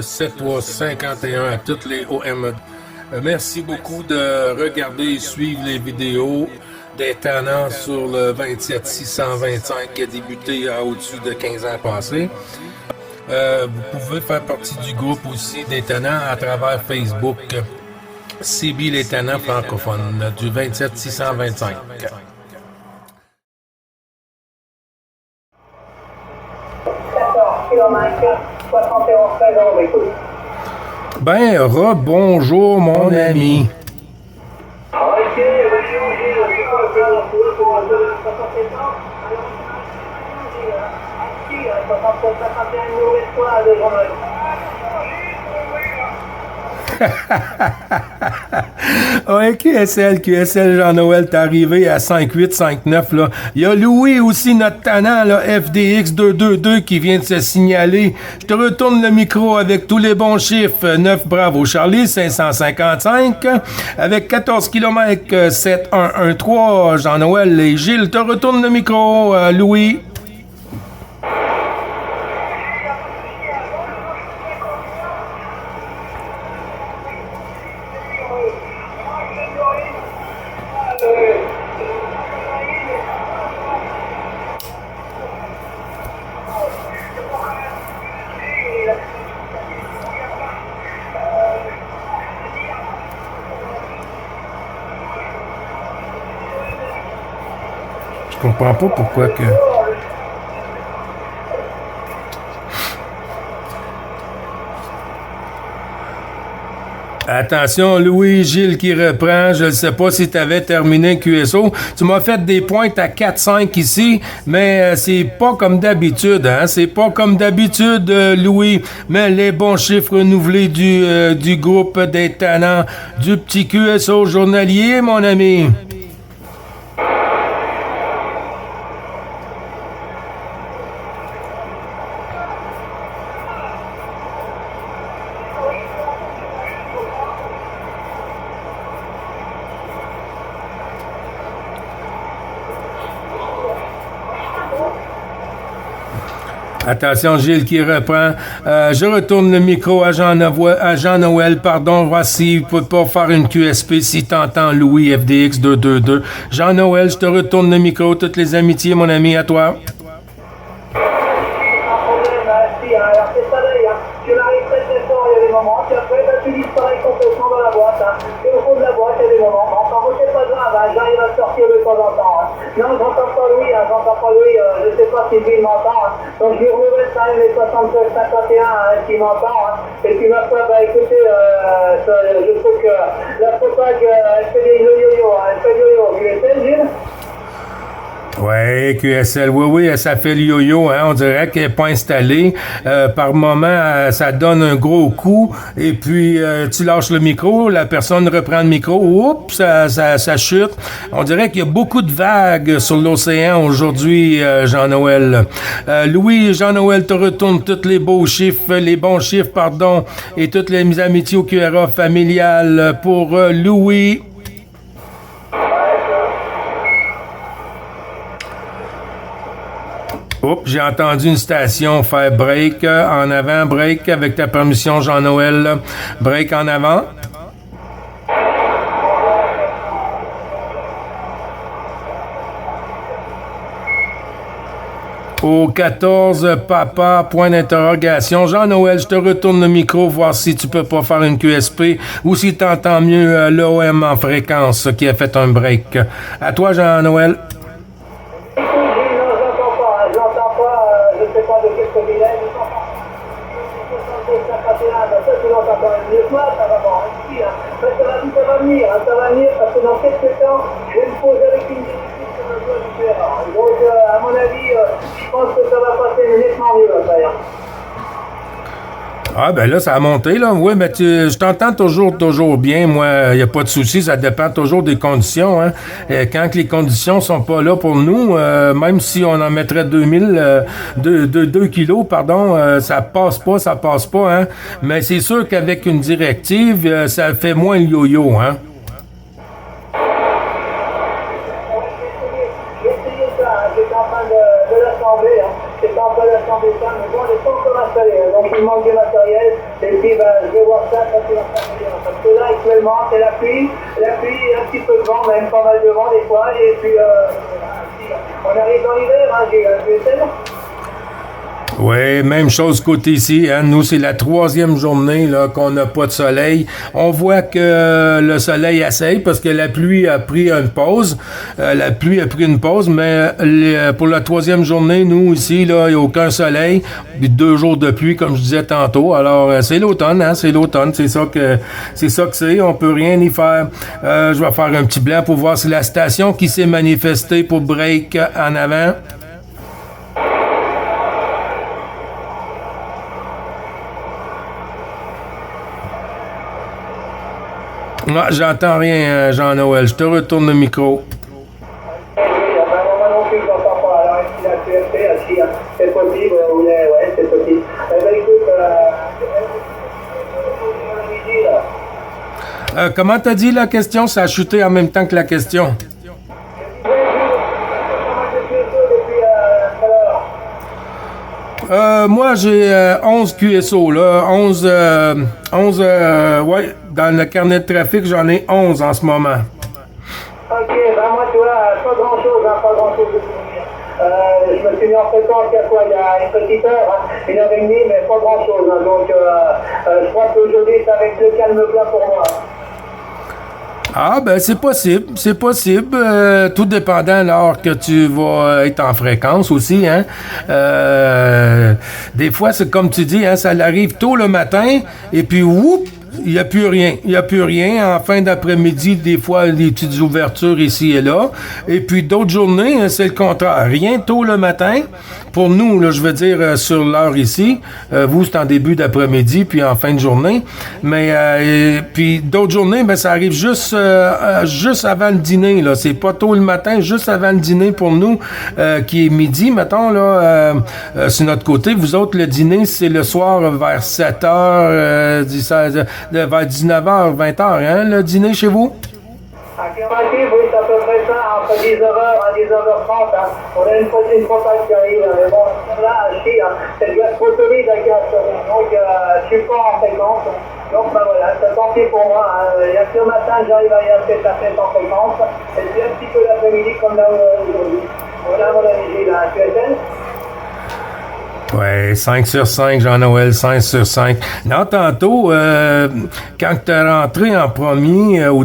7351 à toutes les OM. Merci beaucoup de regarder et suivre les vidéos des tannants sur le 27625 qui a débuté à au-dessus de 15 ans passés. Vous pouvez faire partie du groupe aussi des tannants à travers Facebook. CB les tannants francophones du 27625. Ben, bonjour mon ami. Ok, Ouais, QSL Jean-Noël, t'es arrivé à 5.8, 5.9, là. Il y a Louis aussi, notre tannant, là, FDX 222, qui vient de se signaler. Je te retourne le micro avec tous les bons chiffres. 9 Bravo Charlie, 555, avec 14 km, 7113, Jean-Noël et Gilles. Te retourne le micro, Louis. Je comprends pas pourquoi que... Attention, Louis-Gilles qui reprend. Je ne sais pas si tu avais terminé QSO. Tu m'as fait des pointes à 4-5 ici, mais c'est pas comme d'habitude, hein? C'est pas comme d'habitude, Louis. Mais les bons chiffres renouvelés du groupe des tannants du petit QSO journalier, mon ami. Attention, Gilles qui reprend. Je retourne le micro à Jean-Noël, pardon. Voici, il ne peut pas faire une QSP si t'entends Louis FDX 222. Jean-Noël, je te retourne le micro. Toutes les amitiés, mon ami, à toi. J'arrive à sortir de temps en temps. Non, j'entends pas Louis, je sais pas si lui m'entend. Donc je lui renouvelle quand même les 76 51 qui m'entend. Et puis ma foi, écoutez, je trouve que la propague, elle fait des yo-yo, Vous l'êtes, Gilles? Ouais, QSL, oui, ça fait le yo-yo, hein, on dirait qu'elle n'est pas installée. Par moment, ça donne un gros coup, et puis tu lâches le micro, la personne reprend le micro, oups, ça chute. On dirait qu'il y a beaucoup de vagues sur l'océan aujourd'hui, Jean-Noël. Louis, Jean-Noël te retourne tous les bons chiffres, et toutes les amitiés au QRA familial pour Louis. Oups, j'ai entendu une station faire break en avant, break avec ta permission, Jean-Noël. Break en avant. Au 14, papa, point d'interrogation. Jean-Noël, je te retourne le micro, voir si tu peux pas faire une QSP ou si tu entends mieux l'OM en fréquence qui a fait un break. À toi, Jean-Noël. Ça va venir parce que dans quelques temps, je vais me poser avec une directrice sur le doigt du QRA. Donc, à mon avis, je pense que ça va passer nettement mieux, d'ailleurs. Ah, ben là, ça a monté, là. Oui, mais je t'entends toujours bien. Moi, il n'y a pas de souci. Ça dépend toujours des conditions, hein. Quand les conditions sont pas là pour nous, même si on en mettrait 2 kilos, ça passe pas, hein. Mais c'est sûr qu'avec une directive, ça fait moins le yo-yo, hein. J'ai essayé ça, j'étais en train de l'assembler, hein. J'étais en train d'assembler ça, mais bon, on n'est pas encore installé. Donc, Donc il manque du matériel, et puis ben, je vais voir ça quand il va faire venir. Parce que là, actuellement, c'est la pluie, un petit peu de vent, même pas mal de vent des fois, et puis on arrive dans l'hiver, hein, j'ai sais. Oui, même chose côté ici. Hein. Nous, c'est la 3e journée là, qu'on n'a pas de soleil. On voit que le soleil essaye parce que la pluie a pris une pause. Mais pour la 3e journée, nous, ici, là, il n'y a aucun soleil. Puis 2 jours de pluie, comme je disais tantôt. Alors, c'est l'automne, hein, c'est l'automne. C'est ça que c'est. On peut rien y faire. Je vais faire un petit blanc pour voir si la station qui s'est manifestée pour break en avant. Non, j'entends rien, Jean-Noël. Je te retourne le micro. Oui, moi non plus, je n'entends pas. Alors, est-ce qu'il a QFP, si c'est possible, ouais, c'est possible. Eh bien, écoute, comment t'as dit la question? Ça a chuté en même temps que la question. Moi, j'ai 11 QSO, là. 11, ouais, dans le carnet de trafic, j'en ai 11 en ce moment. Ok, ben moi, tu vois, pas grand-chose de souvenir. Je me suis mis en fréquence il y a une petite heure, hein, 1h30, mais pas grand-chose. Hein, donc, je crois qu'aujourd'hui, ça va être le calme plat pour moi. Ah, ben c'est possible. Tout dépendant lors que tu vas être en fréquence aussi, hein. Des fois, c'est comme tu dis, hein, ça arrive tôt le matin, et puis, whoop, il n'y a plus rien. En fin d'après-midi, des fois, des petites ouvertures ici et là. Et puis d'autres journées, c'est le contraire. Rien tôt le matin. Pour nous, là, je veux dire, sur l'heure ici. Vous, c'est en début d'après-midi, puis en fin de journée. Mais puis d'autres journées, ben ça arrive juste avant le dîner. Là, c'est pas tôt le matin, juste avant le dîner pour nous, qui est midi, mettons là. Sur notre côté, vous autres, le dîner, c'est le soir vers 7h, vers 19h, 20h, hein, le dîner chez vous? Affirmatif, oui, c'est à peu près ça, entre 19h et 19h30. Hein. On a une propale qui arrive, mais bon, là, c'est le gastrotomie d'Agas. Donc, je suis pas en fréquence. Donc, ben voilà, c'est tant pis pour moi. Hein. Il y a que le matin, j'arrive à y aller la fête en fréquence. Et puis un petit peu l'après-midi, comme là aujourd'hui. Voilà mon ami, là, tu es. Ouais, 5 sur 5, Jean-Noël, 5 sur 5. Non, tantôt, quand tu es rentré en premier, au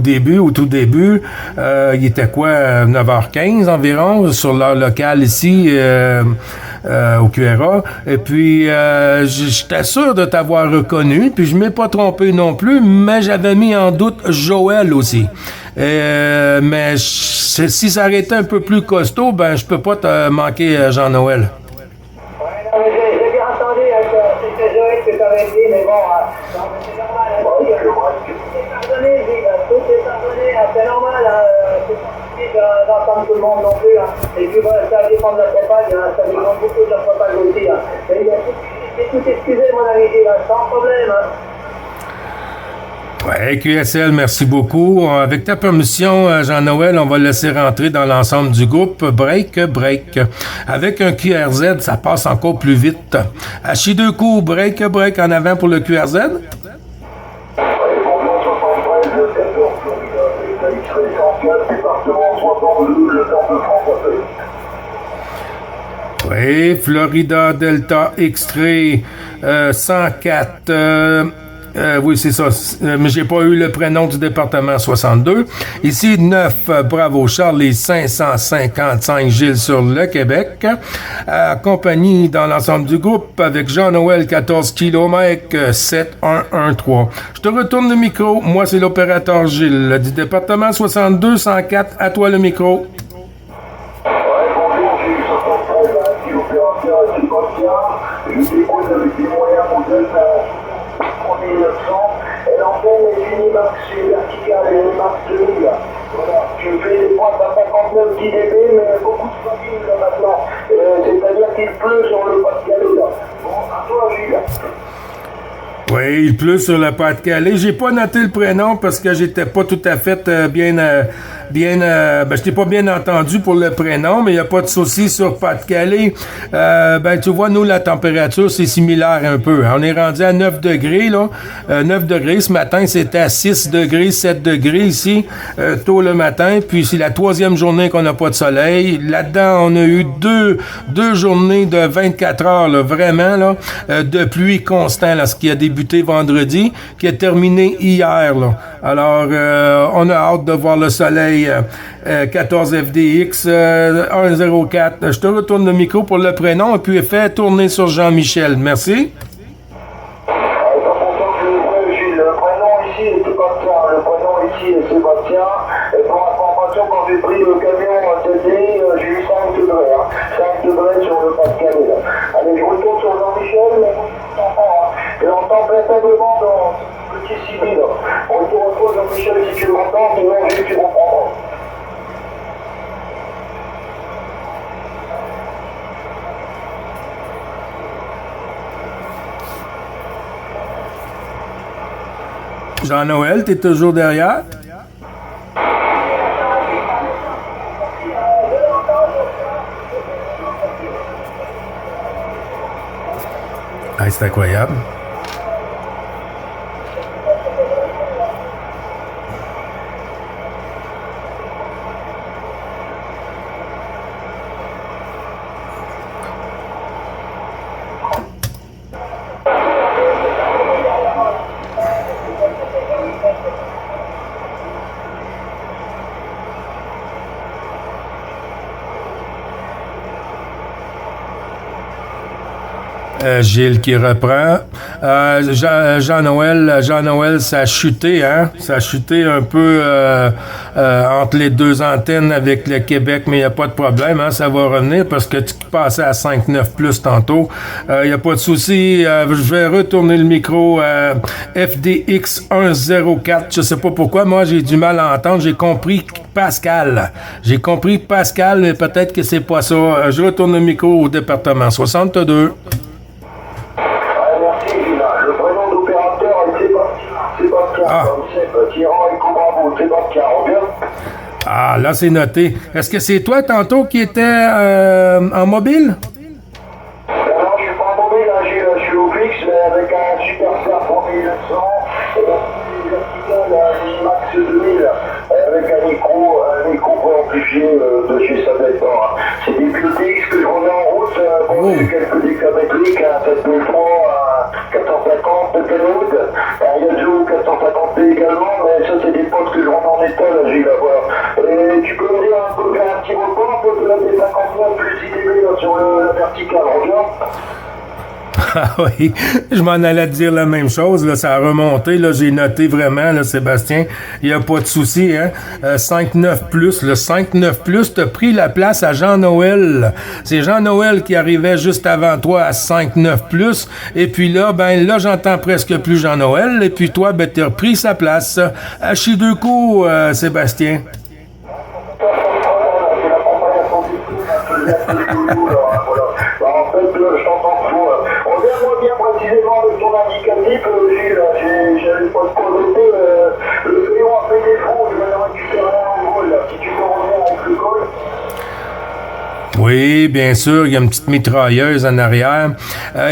tout début, il était quoi, 9h15 environ, sur l'heure locale ici, au QRA. Et puis, j'étais sûr de t'avoir reconnu, puis je m'ai pas trompé non plus, mais j'avais mis en doute Joël aussi. Mais si ça aurait été un peu plus costaud, ben je peux pas te manquer, Jean-Noël. J'ai bien entendu, c'était Joël que tu avais dit, mais bon, c'est normal. Tout est pardonné, tout est pardonné, c'est normal. C'est pas possible d'entendre tout le monde non plus. Et puis voilà, ça dépend de la propage, ça dépend beaucoup de la propage aussi. Et tout excusé, mon ami, sans problème. Ouais, QSL, merci beaucoup. Avec ta permission, Jean-Noël, on va laisser rentrer dans l'ensemble du groupe Break. Avec un QRZ, ça passe encore plus vite. Hachi deux coups, break en avant pour le QRZ. Oui, Florida Delta X-Ray 104. Oui, c'est ça. Mais j'ai pas eu le prénom du département 62. Ici, 9, Bravo Charlie 555 Gilles sur le Québec. Compagnie dans l'ensemble du groupe avec Jean-Noël 14 km 7113. Je te retourne le micro. Moi, c'est l'opérateur Gilles du département 62 104. À toi le micro. Et l'antenne est unimax verticale et unimax 2000. Voilà. Je fais des pointes à 59 dB, mais beaucoup de fatigue maintenant. C'est-à-dire qu'il pleut sur le Pas-de-Calais. Bon, à toi, Gilles. Oui, il pleut sur le Pas-de-Calais. J'ai pas noté le prénom parce que j'étais pas tout à fait je t'ai pas bien entendu pour le prénom, mais il n'y a pas de souci sur Pas-de-Calais. Tu vois, nous, la température, c'est similaire un peu. On est rendu à 9 degrés, là. 9 degrés. Ce matin, c'était à 6 degrés, 7 degrés ici, tôt le matin. Puis c'est la troisième journée qu'on n'a pas de soleil. Là-dedans, on a eu deux journées de 24 heures, là, vraiment, là, de pluie constant, là, ce qui a débuté vendredi, qui a terminé hier, là. Alors, on a hâte de voir le soleil. 14 FDX 104. Je te retourne le micro pour le prénom et puis fais tourner sur Jean-Michel. Merci. Le prénom ici est Sébastien. Le prénom ici est Sébastien. Et pour information, quand j'ai pris le camion cette nuit, j'ai eu 5 degrés. 5 degrés sur le Pas-de-Calais. Allez, je retourne sur Jean-Michel. Et on entend véritablement dans le petit civil. Retour Jean-Michel si tu m'entends, sinon j'ai pu reprendre. Jean-Noël, t'es toujours derrière? Ah, c'est incroyable. Gilles qui reprend. Jean-Noël, ça a chuté, hein? Ça a chuté un peu entre les deux antennes avec le Québec, mais il n'y a pas de problème, hein? Ça va revenir parce que tu passais à 5.9 plus tantôt. Il n'y a pas de souci. Je vais retourner le micro FDX 104. Je sais pas pourquoi. Moi, j'ai du mal à entendre. J'ai compris Pascal, mais peut-être que c'est pas ça. Je retourne le micro au département 62. Ah, là, c'est noté. Est-ce que c'est toi, tantôt, qui étais en mobile? Non, je suis pas en mobile, je suis au fixe, mais avec un super Star 3900, vertical Max 2000, avec un micro amplifié de chez Sablette-Bord. C'est des PTX que je remets en route pour quelques décamétriques, un 723, 450 de payload. Il y a Joe 450p également, mais ça c'est des potes que je remets en état, là, j'ai eu la voir. Et tu peux me dire un petit report, un peu de la D59 plus IDB là, sur la verticale, regarde. Ah oui, je m'en allais te dire la même chose, là, ça a remonté, là, j'ai noté vraiment, là, Sébastien, il n'y a pas de souci, hein, 5.9 plus, le 5.9 plus t'as pris la place à Jean-Noël, c'est Jean-Noël qui arrivait juste avant toi à 5.9 plus, et puis là, j'entends presque plus Jean-Noël, et puis toi, t'as repris sa place, à Chiduco, Sébastien. En fait, je t'entends faux. Reviens-moi bien précisément de ton indicatif, Gilles. J'avais pas de quoi noter. Le crayon a fait défaut, je vais le récupérer en vol. Si tu peux revenir avec le col. Oui, bien sûr, il y a une petite mitrailleuse en arrière.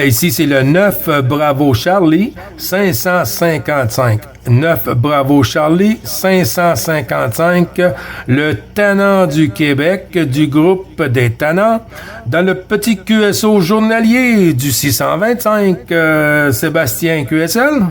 Ici, c'est le 9 Bravo Charlie 555. 9 Bravo Charlie 555, le tannant du Québec du groupe des tannants, dans le petit QSO journalier du 625, Sébastien QSL.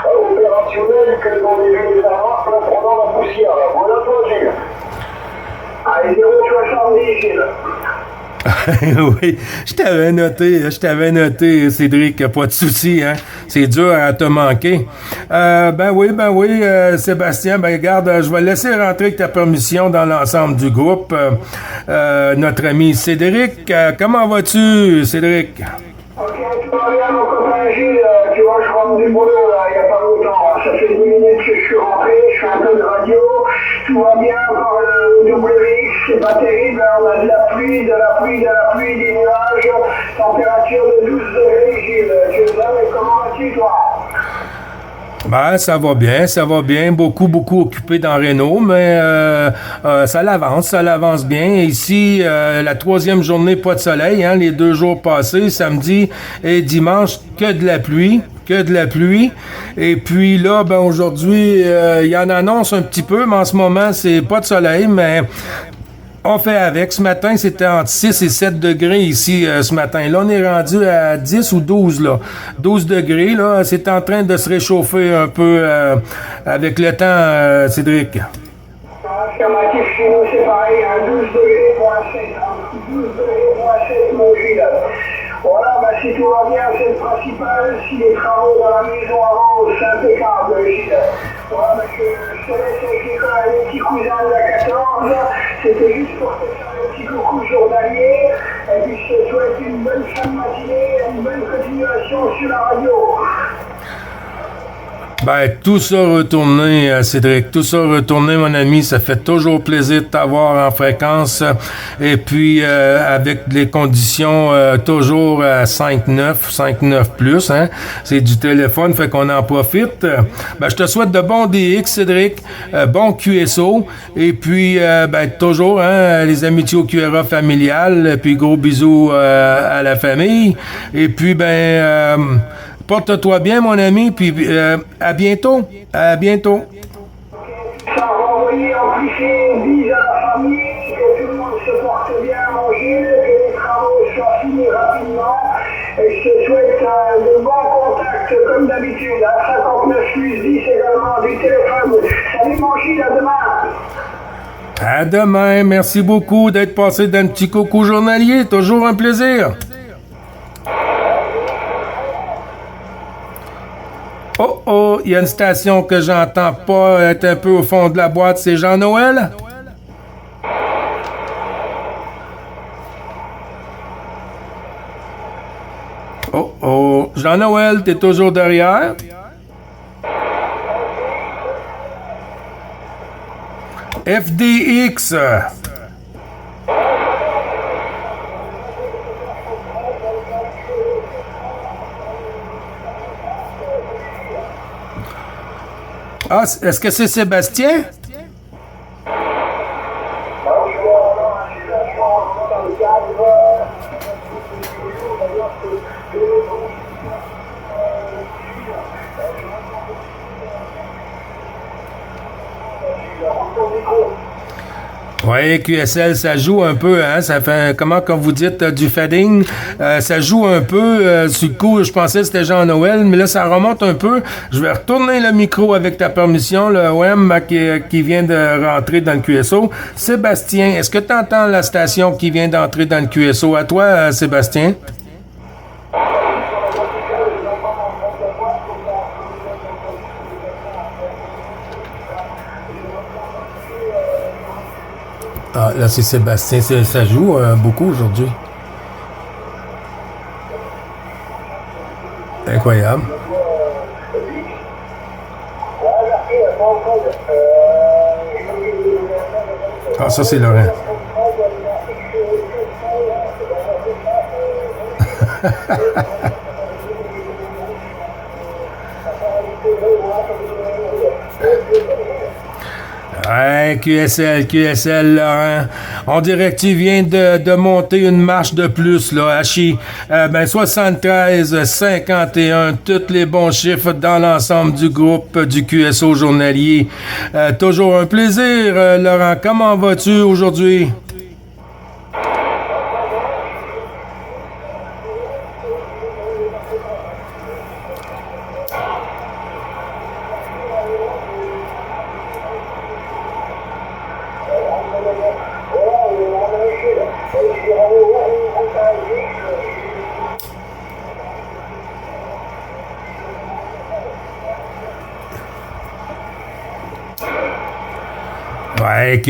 Opérationnel que dans les villes d'Arras en prenant la poussière. Voilà toi, Gilles. Allez, 0,70, Gilles. Oui, je t'avais noté, Cédric, pas de souci, hein. C'est dur à te manquer. Ben oui, Sébastien, ben regarde, je vais laisser rentrer avec ta permission dans l'ensemble du groupe. Notre ami Cédric, comment vas-tu, Cédric? Ok, tout va bien, mon copain Gilles, tu vois, je rentre du boulot, là, il n'y a pas longtemps. Ça fait 10 minutes que je suis rentré, je fais un peu de radio, tout va bien, par le WX, c'est pas terrible, hein, on a de la pluie, des nuages, température de 12 degrés, Gilles. Tu es là, mais comment vas-tu, toi? Ben, ça va bien. Beaucoup occupé dans Renault, mais ça l'avance bien. Ici, la troisième journée, pas de soleil, hein, les 2 jours passés, samedi et dimanche, que de la pluie. Et puis là, ben aujourd'hui, il y en annonce un petit peu, mais en ce moment, c'est pas de soleil, mais on fait avec. Ce matin, c'était entre 6 et 7 degrés ici ce matin. Là, on est rendu à 10 ou 12, là. 12 degrés, là. C'est en train de se réchauffer un peu avec le temps, Cédric. C'est remarqué chez nous, c'est pareil, un 12 degrés moins 7, hein. 12 degrés moins 7, mon Gilles. Voilà, bah si tout va bien, c'est le principal. Si les travaux dans la maison avancent, c'est impeccable, Gilles. Voilà, bah je te laisse avec les petits cousins de la 14. C'était juste pour te faire un petit coucou journalier. Et puis je te souhaite une bonne fin de matinée, une bonne continuation sur la radio. Ben, tout ça retourné, Cédric, tout ça retourné, mon ami, ça fait toujours plaisir de t'avoir en fréquence. Et puis, avec les conditions toujours à 5.9 plus, hein, c'est du téléphone, fait qu'on en profite. Ben, je te souhaite de bons DX, Cédric, bon QSO, et puis, ben, toujours, hein, les amitiés au QRA familial, puis gros bisous à la famille. Et puis, porte-toi bien, mon ami, puis à bientôt. À bientôt. Ça va envoyer en cliché, bise à la famille, que tout le monde se porte bien, mon Gilles, que les travaux soient finis rapidement. Et je te souhaite de bons contacts, comme d'habitude, à 59 plus 10 également du téléphone. Salut, mon Gilles, à demain. À demain. Merci beaucoup d'être passé d'un petit coucou journalier. Toujours un plaisir. Oh, il y a une station que j'entends pas être un peu au fond de la boîte, c'est Jean-Noël? Oh, Jean-Noël, t'es toujours derrière? FDX. Ah, est-ce que c'est Sébastien? Oui, QSL, ça joue un peu, hein, ça fait, comment quand vous dites du fading, ça joue un peu, sur le coup, je pensais que c'était Jean-Noël, mais là, ça remonte un peu. Je vais retourner le micro avec ta permission, le OM qui vient de rentrer dans le QSO. Sébastien, est-ce que tu entends la station qui vient d'entrer dans le QSO? À toi, Sébastien? Ah, là, c'est Sébastien. Ça joue beaucoup aujourd'hui. Incroyable. Ah, ça, c'est Laurent. Ouais, QSL, Laurent. On dirait que tu viens de monter une marche de plus, là, Hachi. 73, 51, tous les bons chiffres dans l'ensemble du groupe du QSO journalier. Toujours un plaisir, Laurent. Comment vas-tu aujourd'hui? Ouais,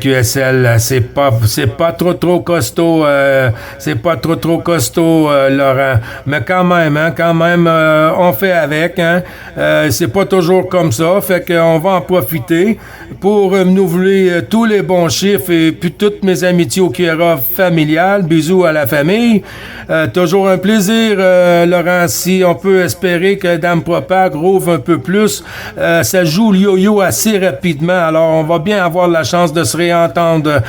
QSL, c'est pas trop costaud, Laurent. Mais quand même, on fait avec, hein. C'est pas toujours comme ça, fait qu'on va en profiter pour renouveler tous les bons chiffres et puis toutes mes amitiés au QRA familial. Bisous à la famille. Toujours un plaisir, Laurent. Si on peut espérer que Dame Propag rouvre un peu plus, ça joue le yo-yo assez rapidement. Alors, on va bien avoir la chance de se réentendre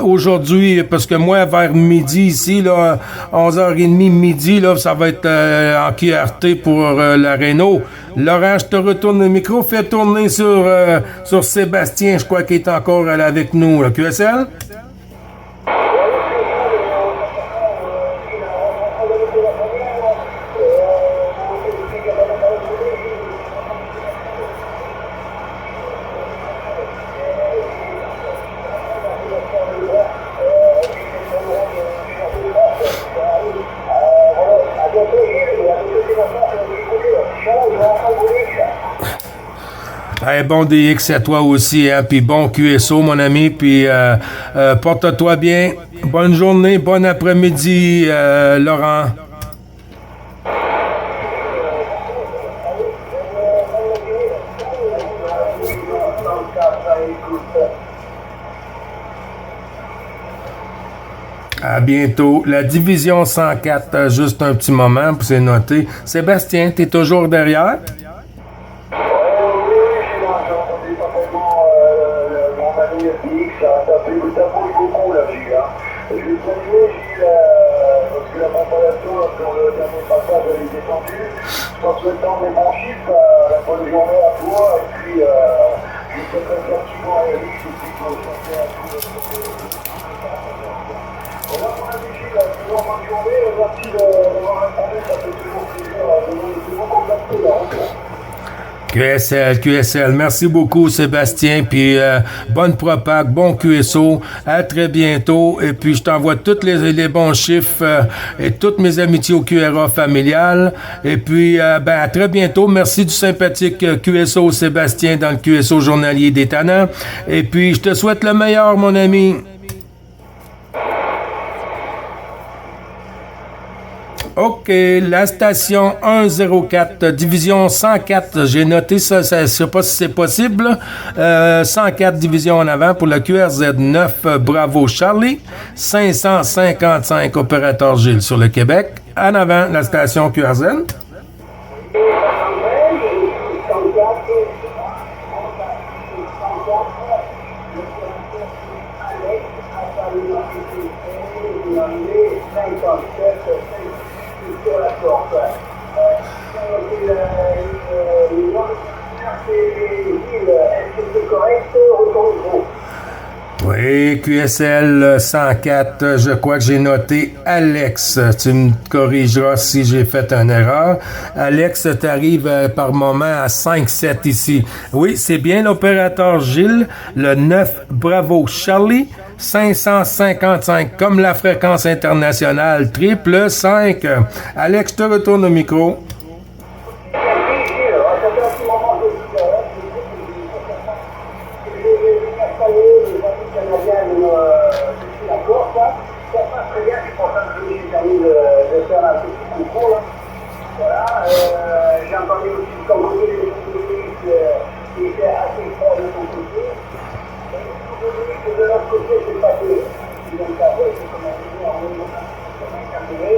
aujourd'hui, parce que moi, vers midi ici, là, 11h30 midi, là, ça va être en QRT pour la Renault. Laurent, je te retourne le micro. Fais tourner sur Sébastien, je crois qu'il est encore avec nous. Là. QSL? Bon DX à toi aussi, hein, puis bon QSO, mon ami, puis porte-toi bien. Bonne journée, bon après-midi, Laurent. À bientôt. La division 104, juste un petit moment, pour c'est noté. Sébastien, t'es toujours derrière? QSL, merci beaucoup Sébastien, puis bonne propag, bon QSO, à très bientôt, et puis je t'envoie tous les bons chiffres et toutes mes amitiés au QRA familial, et puis à très bientôt, merci du sympathique QSO Sébastien dans le QSO journalier des Tannants, et puis je te souhaite le meilleur mon ami. OK, la station 104, division 104, j'ai noté ça, je ne sais pas si c'est possible. 104 division en avant pour le QRZ 9, Bravo Charlie, 555 opérateur Gilles sur le Québec. En avant, la station QRZ. Oui, QSL 104, je crois que j'ai noté Alex. Tu me corrigeras si j'ai fait une erreur. Alex, tu arrives par moment à 5-7 ici. Oui, c'est bien l'opérateur Gilles, le 9 Bravo Charlie, 555, comme la fréquence internationale, triple 5. Alex, je te retourne au micro. J'ai entendu aussi comme vous dites, qui était assez fort de son côté. Et de l'autre côté, c'est pas peu. Ils ont savé, c'est comme on dit en même temps, c'est incarné.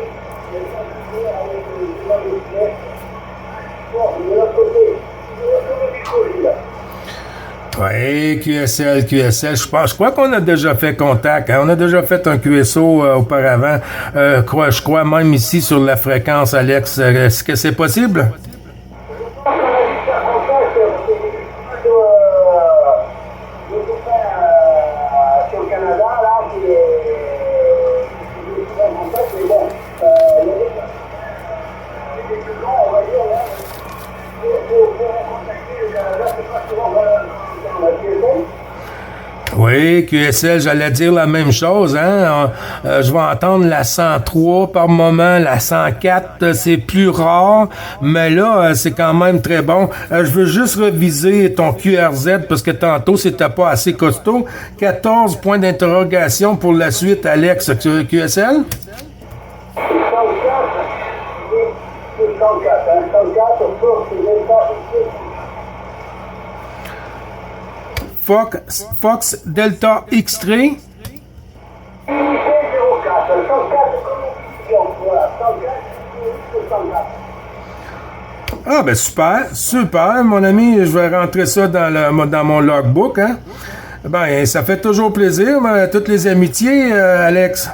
Ils ont continué avec les pièces. Bon, de l'autre côté, le micro, là. Oui, QSL, je crois qu'on a déjà fait contact, hein? On a déjà fait un QSO auparavant, je crois même ici sur la fréquence, Alex. Est-ce que c'est possible? Oui, QSL, j'allais dire la même chose. Hein? Je vais entendre la 103 par moment, la 104, c'est plus rare, mais là, c'est quand même très bon. Je veux juste reviser ton QRZ parce que tantôt, c'était pas assez costaud. 14 points d'interrogation pour la suite, Alex, QSL? Fox Delta X3. Ah ben super, super, mon ami, je vais rentrer ça dans mon logbook, hein. Ben, ça fait toujours plaisir, toutes les amitiés, Alex.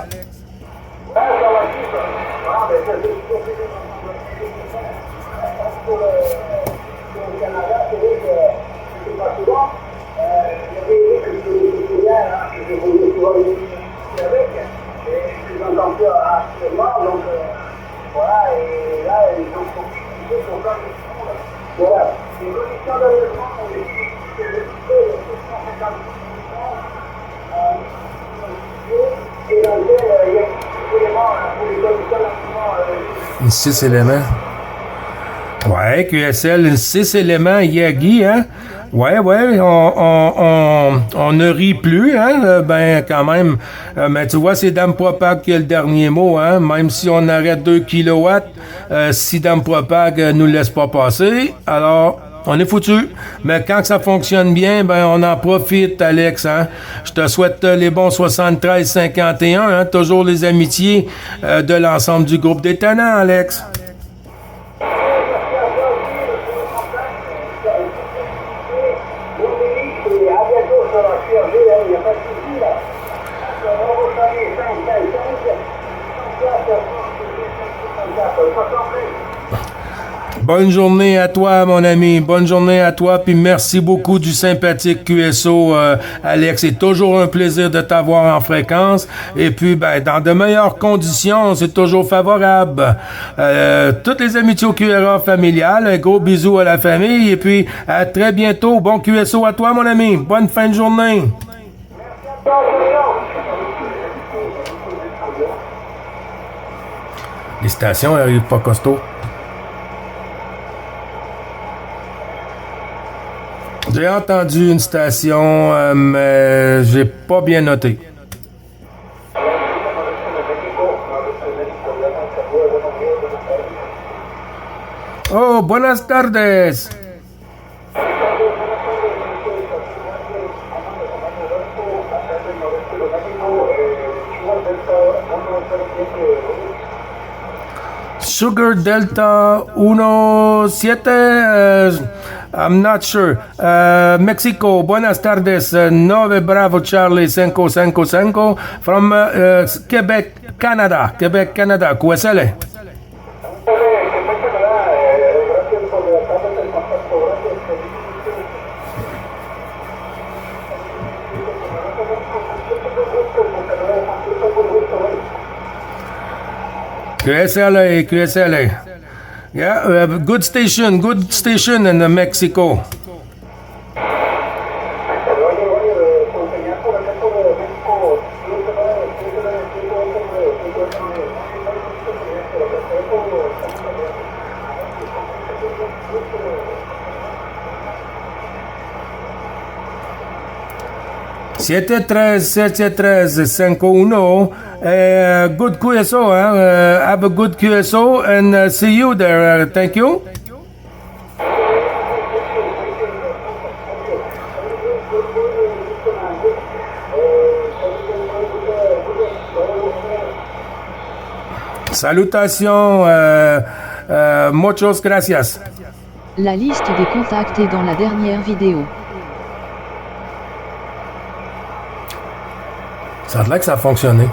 Une 6 éléments. Ouais, QSL, une 6 éléments Yagi, hein? Ouais, on ne rit plus, hein? Ben, quand même. Mais tu vois, c'est Dame Propag qui a le dernier mot, hein? Même si on arrête 2 kilowatts, si Dame Propag nous laisse pas passer, alors on est foutu. Mais quand ça fonctionne bien, ben, on en profite, Alex, hein? Je te souhaite les bons 73-51, hein? Toujours les amitiés de l'ensemble du groupe des tenants, Alex. Bonne journée à toi, mon ami. Bonne journée à toi. Puis merci beaucoup du sympathique QSO, Alex. C'est toujours un plaisir de t'avoir en fréquence. Et puis, ben, dans de meilleures conditions, c'est toujours favorable. Toutes les amitiés au QRA familial. Un gros bisou à la famille. Et puis, à très bientôt. Bon QSO à toi, mon ami. Bonne fin de journée. Les stations n'arrivent pas costaud. J'ai entendu une station, mais j'ai pas bien noté. Oh, buenas tardes. Sugar Delta 17, I'm not sure. Mexico, buenas tardes. 9 Bravo Charlie 555 from Quebec, Canada. Quebec, Canada. QSL. QSLA. Yeah, good station in Mexico. Siete tres 51. Good QSO, have a good QSO and see you there. Thank you. Salutations, muchas gracias. La liste des contacts est dans la dernière vidéo. Ça a l'air que ça a fonctionné.